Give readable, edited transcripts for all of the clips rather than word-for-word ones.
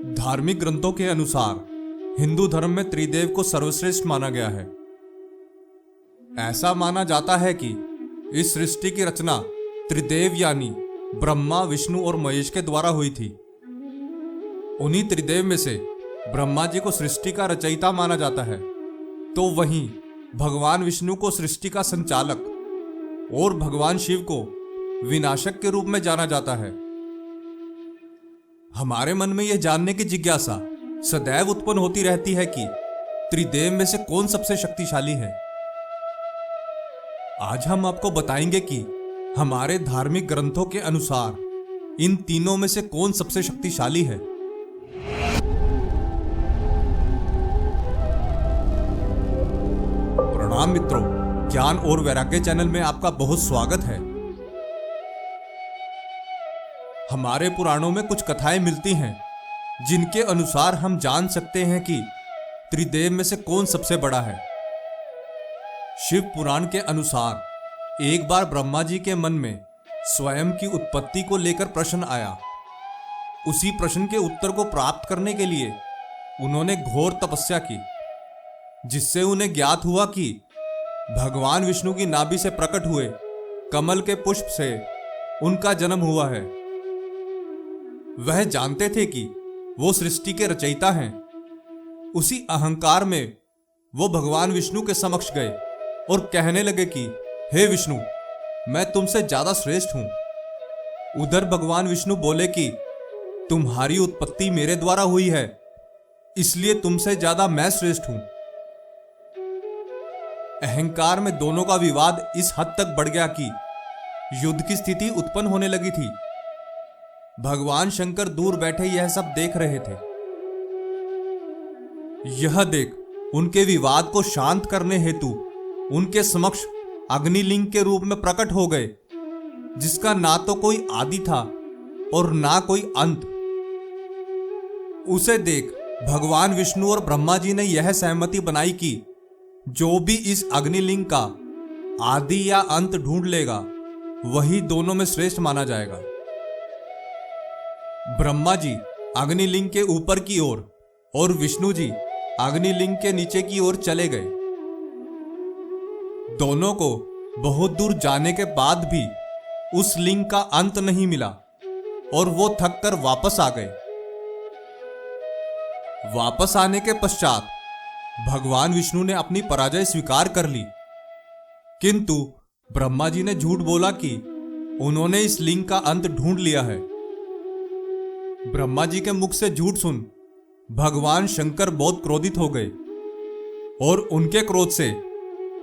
धार्मिक ग्रंथों के अनुसार हिंदू धर्म में त्रिदेव को सर्वश्रेष्ठ माना गया है। ऐसा माना जाता है कि इस सृष्टि की रचना त्रिदेव यानी ब्रह्मा, विष्णु और महेश के द्वारा हुई थी। उन्हीं त्रिदेव में से ब्रह्मा जी को सृष्टि का रचयिता माना जाता है, तो वहीं भगवान विष्णु को सृष्टि का संचालक और भगवान शिव को विनाशक के रूप में जाना जाता है। हमारे मन में यह जानने की जिज्ञासा सदैव उत्पन्न होती रहती है कि त्रिदेव में से कौन सबसे शक्तिशाली है। आज हम आपको बताएंगे कि हमारे धार्मिक ग्रंथों के अनुसार इन तीनों में से कौन सबसे शक्तिशाली है। प्रणाम मित्रों, ज्ञान और वैराग्य चैनल में आपका बहुत स्वागत है। हमारे पुराणों में कुछ कथाएं मिलती हैं जिनके अनुसार हम जान सकते हैं कि त्रिदेव में से कौन सबसे बड़ा है। शिव पुराण के अनुसार एक बार ब्रह्मा जी के मन में स्वयं की उत्पत्ति को लेकर प्रश्न आया। उसी प्रश्न के उत्तर को प्राप्त करने के लिए उन्होंने घोर तपस्या की, जिससे उन्हें ज्ञात हुआ कि भगवान विष्णु की नाभि से प्रकट हुए कमल के पुष्प से उनका जन्म हुआ है। वह जानते थे कि वो सृष्टि के रचयिता हैं। उसी अहंकार में वो भगवान विष्णु के समक्ष गए और कहने लगे कि हे विष्णु, मैं तुमसे ज्यादा श्रेष्ठ हूं। उधर भगवान विष्णु बोले कि तुम्हारी उत्पत्ति मेरे द्वारा हुई है, इसलिए तुमसे ज्यादा मैं श्रेष्ठ हूं। अहंकार में दोनों का विवाद इस हद तक बढ़ गया कि युद्ध की स्थिति उत्पन्न होने लगी थी। भगवान शंकर दूर बैठे यह सब देख रहे थे। यह देख उनके विवाद को शांत करने हेतु उनके समक्ष अग्निलिंग के रूप में प्रकट हो गए, जिसका ना तो कोई आदि था और ना कोई अंत। उसे देख भगवान विष्णु और ब्रह्मा जी ने यह सहमति बनाई कि जो भी इस अग्निलिंग का आदि या अंत ढूंढ लेगा वही दोनों में श्रेष्ठ माना जाएगा। ब्रह्मा जी अग्निलिंग के ऊपर की ओर और विष्णु जी अग्निलिंग के नीचे की ओर चले गए। दोनों को बहुत दूर जाने के बाद भी उस लिंग का अंत नहीं मिला और वो थक कर वापस आ गए। वापस आने के पश्चात भगवान विष्णु ने अपनी पराजय स्वीकार कर ली, किंतु ब्रह्मा जी ने झूठ बोला कि उन्होंने इस लिंग का अंत ढूंढ लिया है। ब्रह्मा जी के मुख से झूठ सुन भगवान शंकर बहुत क्रोधित हो गए और उनके क्रोध से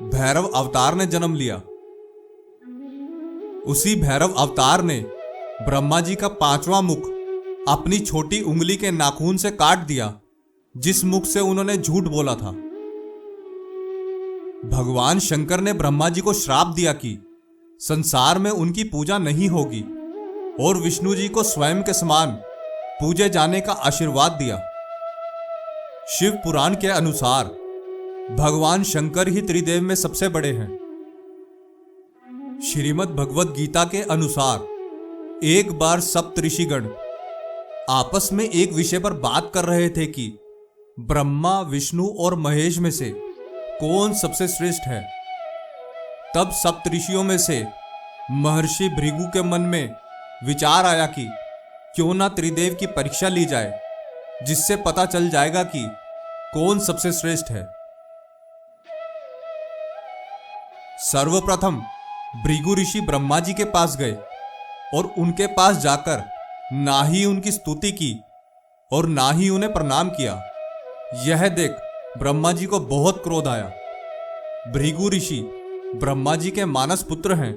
भैरव अवतार ने जन्म लिया। उसी भैरव अवतार ने ब्रह्मा जी का 5वां मुख अपनी छोटी उंगली के नाखून से काट दिया, जिस मुख से उन्होंने झूठ बोला था। भगवान शंकर ने ब्रह्मा जी को श्राप दिया कि संसार में उनकी पूजा नहीं होगी और विष्णु जी को स्वयं के समान पूजे जाने का आशीर्वाद दिया। शिव पुराण के अनुसार भगवान शंकर ही त्रिदेव में सबसे बड़े हैं। श्रीमद् भगवद गीता के अनुसार एक बार सप्तऋषिगण आपस में एक विषय पर बात कर रहे थे कि ब्रह्मा, विष्णु और महेश में से कौन सबसे श्रेष्ठ है। तब सप्तऋषियों में से महर्षि भृगु के मन में विचार आया कि क्यों ना त्रिदेव की परीक्षा ली जाए, जिससे पता चल जाएगा कि कौन सबसे श्रेष्ठ है। सर्वप्रथम भृगु ऋषि ब्रह्मा जी के पास गए और उनके पास जाकर ना ही उनकी स्तुति की और ना ही उन्हें प्रणाम किया। यह देख ब्रह्मा जी को बहुत क्रोध आया। भृगु ऋषि ब्रह्मा जी के मानस पुत्र हैं,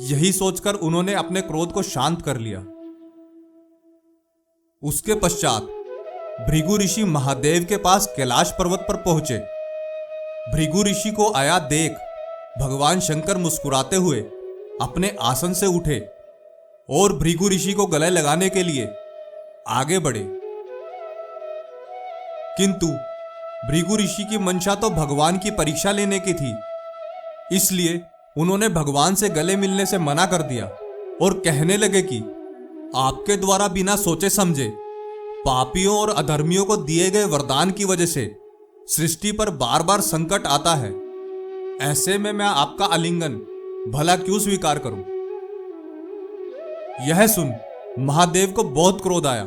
यही सोचकर उन्होंने अपने क्रोध को शांत कर लिया। उसके पश्चात भृगु ऋषि महादेव के पास कैलाश पर्वत पर पहुंचे। भृगु ऋषि को आया देख भगवान शंकर मुस्कुराते हुए अपने आसन से उठे और भृगु ऋषि को गले लगाने के लिए आगे बढ़े, किंतु भृगु ऋषि की मंशा तो भगवान की परीक्षा लेने की थी, इसलिए उन्होंने भगवान से गले मिलने से मना कर दिया और कहने लगे कि आपके द्वारा बिना सोचे समझे पापियों और अधर्मियों को दिए गए वरदान की वजह से सृष्टि पर बार बार संकट आता है। ऐसे में मैं आपका आलिंगन भला क्यों स्वीकार करूं? यह सुन महादेव को बहुत क्रोध आया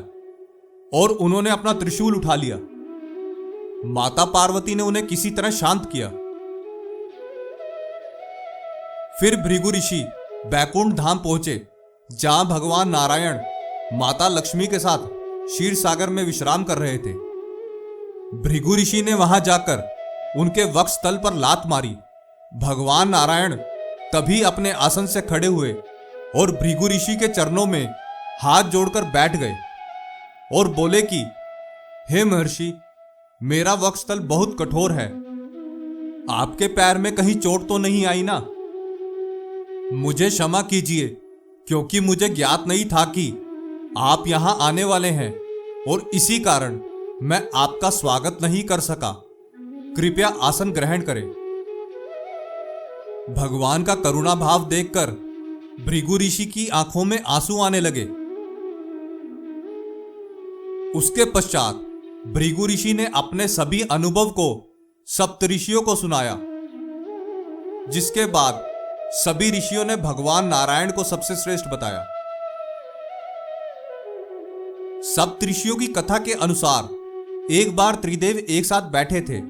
और उन्होंने अपना त्रिशूल उठा लिया। माता पार्वती ने उन्हें किसी तरह शांत किया। फिर भृगु ऋषि बैकुंठ धाम पहुंचे, जहां भगवान नारायण माता लक्ष्मी के साथ क्षीर सागर में विश्राम कर रहे थे। भृगु ऋषि ने वहां जाकर उनके वक्ष तल पर लात मारी। भगवान नारायण तभी अपने आसन से खड़े हुए और भृगु ऋषि के चरणों में हाथ जोड़कर बैठ गए और बोले कि हे महर्षि, मेरा वक्ष तल बहुत कठोर है, आपके पैर में कहीं चोट तो नहीं आई ना? मुझे क्षमा कीजिए, क्योंकि मुझे ज्ञात नहीं था कि आप यहां आने वाले हैं और इसी कारण मैं आपका स्वागत नहीं कर सका। कृपया आसन ग्रहण करें। भगवान का करुणा भाव देखकर भृगु ऋषि की आंखों में आंसू आने लगे। उसके पश्चात भृगु ऋषि ने अपने सभी अनुभव को सप्तऋषियों को सुनाया, जिसके बाद सभी ऋषियों ने भगवान नारायण को सबसे श्रेष्ठ बताया। सप्तऋषियों की कथा के अनुसार एक बार त्रिदेव एक साथ बैठे थे।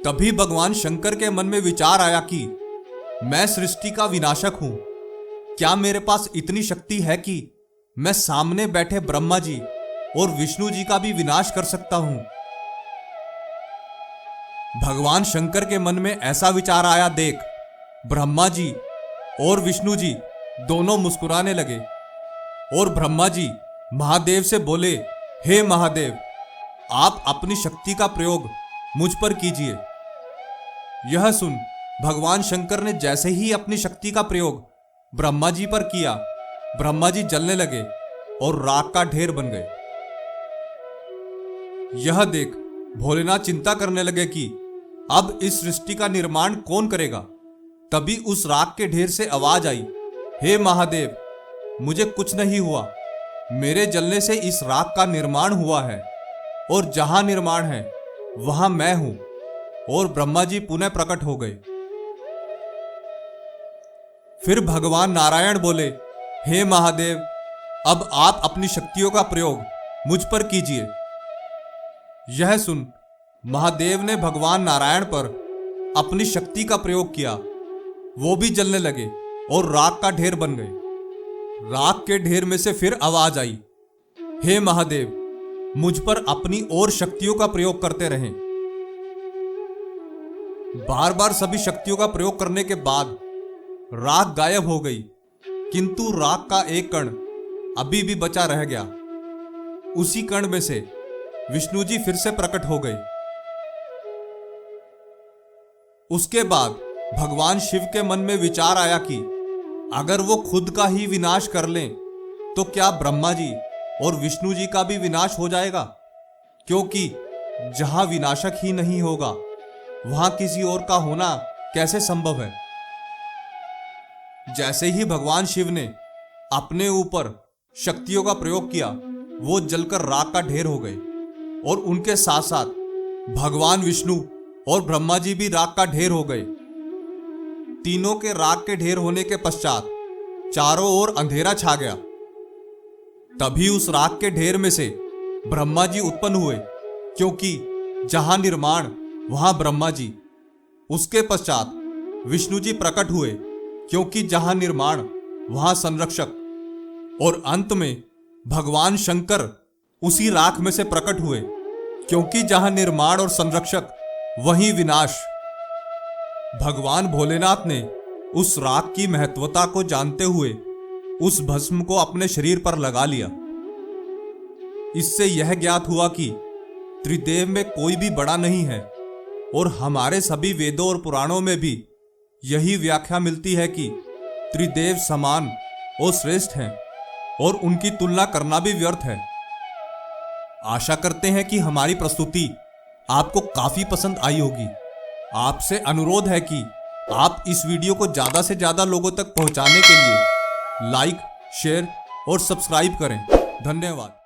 तभी भगवान शंकर के मन में विचार आया कि मैं सृष्टि का विनाशक हूं। क्या मेरे पास इतनी शक्ति है कि मैं सामने बैठे ब्रह्मा जी और विष्णु जी का भी विनाश कर सकता हूं? भगवान शंकर के मन में ऐसा विचार आया देख ब्रह्मा जी और विष्णु जी दोनों मुस्कुराने लगे और ब्रह्मा जी महादेव से बोले, हे महादेव, आप अपनी शक्ति का प्रयोग मुझ पर कीजिए। यह सुन भगवान शंकर ने जैसे ही अपनी शक्ति का प्रयोग ब्रह्मा जी पर किया, ब्रह्मा जी जलने लगे और राख का ढेर बन गए। यह देख भोलेनाथ चिंता करने लगे कि अब इस सृष्टि का निर्माण कौन करेगा। तभी उस राख के ढेर से आवाज आई, हे महादेव, मुझे कुछ नहीं हुआ, मेरे जलने से इस राख का निर्माण हुआ है और जहां निर्माण है वहां मैं हूं। और ब्रह्मा जी पुनः प्रकट हो गए। फिर भगवान नारायण बोले, हे महादेव, अब आप अपनी शक्तियों का प्रयोग मुझ पर कीजिए। यह सुन महादेव ने भगवान नारायण पर अपनी शक्ति का प्रयोग किया। वो भी जलने लगे और राख का ढेर बन गए। राख के ढेर में से फिर आवाज आई, हे महादेव, मुझ पर अपनी और शक्तियों का प्रयोग करते रहें। बार बार सभी शक्तियों का प्रयोग करने के बाद राख गायब हो गई, किंतु राख का एक कण अभी भी बचा रह गया। उसी कण में से विष्णु जी फिर से प्रकट हो गए। उसके बाद भगवान शिव के मन में विचार आया कि अगर वो खुद का ही विनाश कर लें तो क्या ब्रह्मा जी और विष्णु जी का भी विनाश हो जाएगा? क्योंकि जहां विनाशक ही नहीं होगा वहां किसी और का होना कैसे संभव है? जैसे ही भगवान शिव ने अपने ऊपर शक्तियों का प्रयोग किया, वो जलकर राख का ढेर हो गए और उनके साथ साथ भगवान विष्णु और ब्रह्मा जी भी राख का ढेर हो गए। तीनों के राख के ढेर होने के पश्चात चारों ओर अंधेरा छा गया। तभी उस राख के ढेर में से ब्रह्मा जी उत्पन्न हुए, क्योंकि जहां निर्माण वहां ब्रह्मा जी। उसके पश्चात विष्णु जी प्रकट हुए, क्योंकि जहां निर्माण वहां संरक्षक। और अंत में भगवान शंकर उसी राख में से प्रकट हुए, क्योंकि जहां निर्माण और संरक्षक वहीं विनाश। भगवान भोलेनाथ ने उस राख की महत्वता को जानते हुए उस भस्म को अपने शरीर पर लगा लिया। इससे यह ज्ञात हुआ कि त्रिदेव में कोई भी बड़ा नहीं है और हमारे सभी वेदों और पुराणों में भी यही व्याख्या मिलती है कि त्रिदेव समान और श्रेष्ठ हैं और उनकी तुलना करना भी व्यर्थ है। आशा करते हैं कि हमारी प्रस्तुति आपको काफी पसंद आई होगी। आपसे अनुरोध है कि आप इस वीडियो को ज़्यादा से ज़्यादा लोगों तक पहुंचाने के लिए लाइक, शेयर और सब्सक्राइब करें। धन्यवाद।